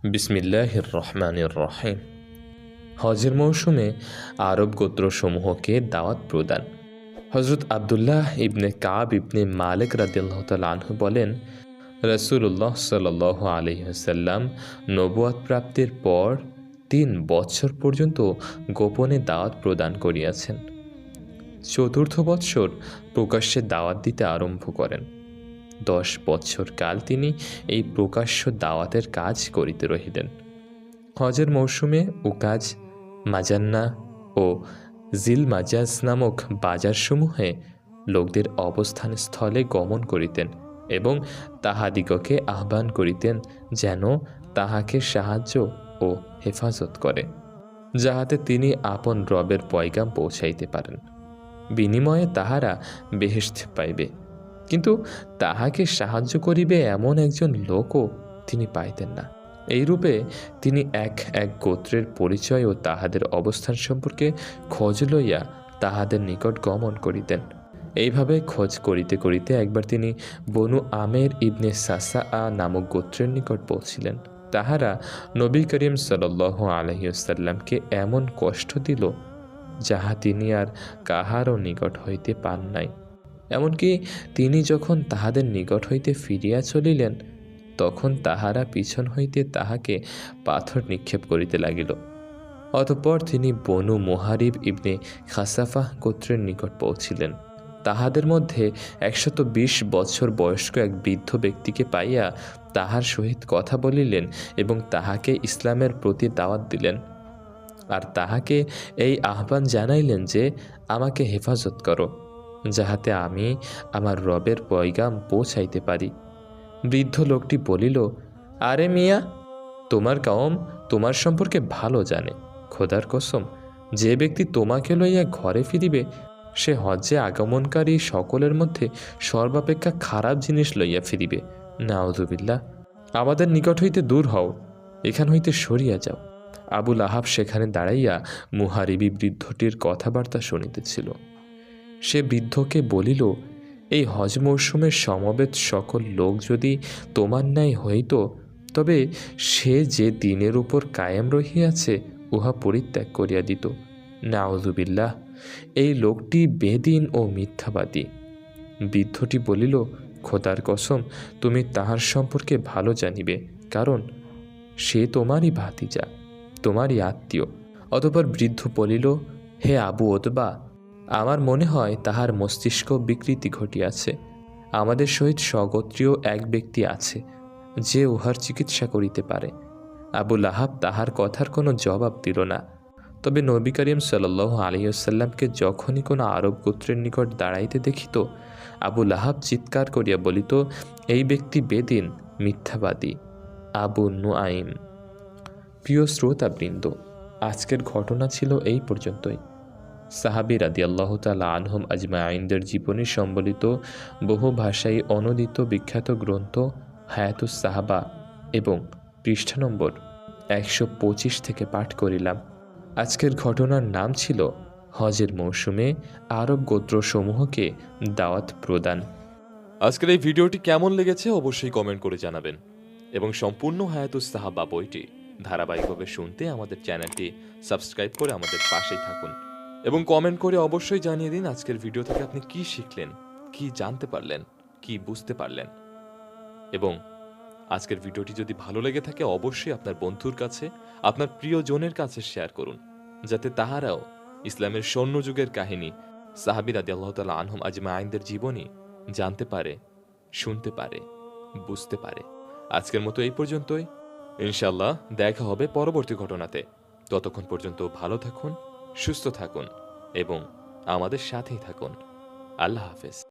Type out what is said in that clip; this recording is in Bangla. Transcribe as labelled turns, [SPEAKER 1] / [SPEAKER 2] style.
[SPEAKER 1] বিসমিল্লাহির রহমানির রহিম। হজের মৌসুমে আরব গোত্রসমূহকে দাওয়াত প্রদান। হজরত আবদুল্লাহ ইবনে কাব ইবনে মালিক রাদিয়াল্লাহু তাআলা আনহু বলেন, রাসূলুল্লাহ সাল্লাল্লাহু আলাইহি ওয়াসাল্লাম নবুয়ত প্রাপ্তির পর ৩ বৎসর পর্যন্ত গোপনে দাওয়াত প্রদান করিয়াছেন। চতুর্থ বৎসর প্রকাশ্যে দাওয়াত দিতে আরম্ভ করেন। 10 বৎসর কাল তিনি এই প্রকাশ্য দাওয়াতের কাজ করিতে রহিলেন। হজের মৌসুমে উকাজ, মাজান্না ও জিল মাজাজ নামক বাজারসমূহে লোকদের অবস্থান স্থলে গমন করিতেন এবং তাহাদিগকে আহ্বান করিতেন যেন তাহাকে সাহায্য ও হেফাজত করে, যাহাতে তিনি আপন রবের পয়গাম পৌঁছাইতে পারেন। বিনিময়ে তাহারা বেহেশত পাইবে, কিন্তু তাহাকে সাহায্য করিবে এমন একজন লোকও তিনি পাইতেন না। এইরূপে তিনি এক এক গোত্রের পরিচয় ও তাহাদের অবস্থান সম্পর্কে খোঁজ লইয়া তাহাদের নিকট গমন করিতেন। এইভাবে খোঁজ করিতে করিতে একবার তিনি বনু আমের ইবনে সাসা নামক গোত্রের নিকট পৌঁছিলেন। তাহারা নবী করিম সাল্লাল্লাহু আলাইহি ওয়াসাল্লামকে এমন কষ্ট দিল, যাহা তিনি আর কাহারও নিকট হইতে পান নাই। এমনকি তিনি যখন তাহাদের নিকট হইতে ফিরিয়া চলিলেন, তখন তাহারা পিছন হইতে তাহাকে পাথর নিক্ষেপ করিতে লাগিল। অতঃপর তিনি বনু মুহারিব ইবনে খাসাফাহ গোত্রের নিকট পৌঁছিলেন। তাহাদের মধ্যে 120 বৎসর বয়স্ক এক বৃদ্ধ ব্যক্তিকে পাইয়া তাহার সহিত কথা বলিলেন এবং তাহাকে ইসলামের প্রতি দাওয়াত দিলেন, আর তাহাকে এই আহ্বান জানাইলেন যে, আমাকে হেফাজত করো, যাহাতে আমি আমার রবের পয়গাম পৌঁছাইতে পারি। বৃদ্ধ লোকটি বলিল, আরে মিয়া, তোমার কওম তোমার সম্পর্কে ভালো জানে। খোদার কসম, যে ব্যক্তি তোমাকে লইয়া ঘরে ফিরিবে, সে হজ্জে আগমনকারী সকলের মধ্যে সর্বাপেক্ষা খারাপ জিনিস লইয়া ফিরিবে। নাউযুবিল্লাহ। আমাদের নিকট হইতে দূর হও, এখান হইতে সরিয়া যাও। আবুল আহাব সেখানে দাঁড়াইয়া মুহারিবি বৃদ্ধটির কথাবার্তা শুনিতেছিল। সে বৃদ্ধকে বলিল, এই হজ মৌসুমের সমবেত সকল লোক যদি তোমার ন্যায় হইত, তবে সে যে দিনের উপর কায়েম রহিয়াছে উহা পরিত্যাগ করিয়া দিত। নাউযুবিল্লাহ, এই লোকটি বেদিন ও মিথ্যাবাদী। বৃদ্ধটি বলিল, খোদার কসম, তুমি তাহার সম্পর্কে ভালো জানিবে, কারণ সে তোমারই ভাতিজা, তোমারই আত্মীয়। অতঃপর বৃদ্ধ বলিল, হে আবু ওতবা, আমার মনে হয় তাহার মস্তিষ্ক বিকৃতি ঘটিয়াছে। আমাদের সহিত স্বগোত্রীয় এক ব্যক্তি আছে, যে উহার চিকিৎসা করিতে পারে। আবুল আহাব তাহার কথার কোনো জবাব দিল না। তবে নবী করিম সাল্লাল্লাহু আলাইহি ওয়াসাল্লামকে যখনই কোনো আরব গোত্রের নিকট দাঁড়াইতে দেখিত, আবুল আহাব চিৎকার করিয়া বলিত, এই ব্যক্তি বেদিন, মিথ্যাবাদী, আবু নুআইম। প্রিয় শ্রোতাবৃন্দ, আজকের ঘটনা ছিল এই পর্যন্তই। সাহাবী রাদিয়াল্লাহু তাআলা আনহুম আজমাইনদের জীবনী সম্বলিত বহু ভাষায় অনূদিত বিখ্যাত গ্রন্থ হায়াতুস সাহাবা এবং পৃষ্ঠা নম্বর 125 থেকে পাঠ করিলাম। আজকের ঘটনার নাম ছিল হজের মৌসুমে আরব গোত্রসমূহকে দাওয়াত প্রদান।
[SPEAKER 2] আজকের এই ভিডিওটি কেমন লেগেছে অবশ্যই কমেন্ট করে জানাবেন এবং সম্পূর্ণ হায়াতুস সাহাবা বইটি ধারাবাহিকভাবে শুনতে আমাদের চ্যানেলটি সাবস্ক্রাইব করে আমাদের পাশেই থাকুন এবং কমেন্ট করে অবশ্যই জানিয়ে দিন আজকের ভিডিও থেকে আপনি কি শিখলেন, কি জানতে পারলেন, কি বুঝতে পারলেন। এবং আজকের ভিডিওটি যদি ভালো লেগে থাকে অবশ্যই আপনার বন্ধুর কাছে, আপনার প্রিয়জনের কাছে শেয়ার করুন, যাতে তাহারাও ইসলামের স্বর্ণযুগের কাহিনী, সাহাবী রাদিয়াল্লাহু তাআলা আনহুম আজমাইনদের জীবনী জানতে পারে, শুনতে পারে, বুঝতে পারে। আজকের মতো এই পর্যন্তই। ইনশাআল্লাহ দেখা হবে পরবর্তী ঘটনাতে। ততক্ষণ পর্যন্ত ভালো থাকুন, সুস্থ থাকুন এবং আমাদের সাথেই থাকুন। আল্লাহ হাফেজ।